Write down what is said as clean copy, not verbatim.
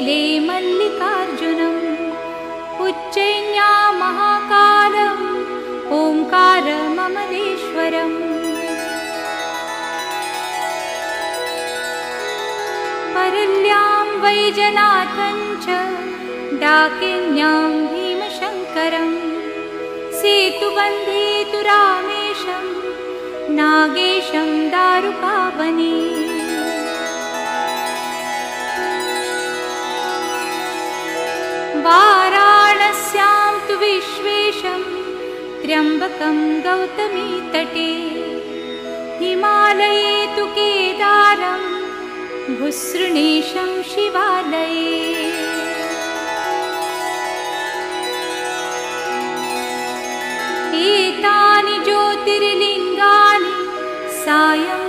Shelley मल्लिकार्जुनम् उज्जैन्या महाकालम् ओङ्कारममलेश्वरम् परल्यां वैजनाथं च डाकिन्यां भीमशङ्करम् सेतुबन्धे तु रामेशं नागेशं दारुकावने वाराणस्यां तु विश्वेशं त्र्यम्बकं गौतमीतटे हिमालये तु केदारं भुसृणेशं शिवालये एतानि ज्योतिर्लिङ्गानि सायं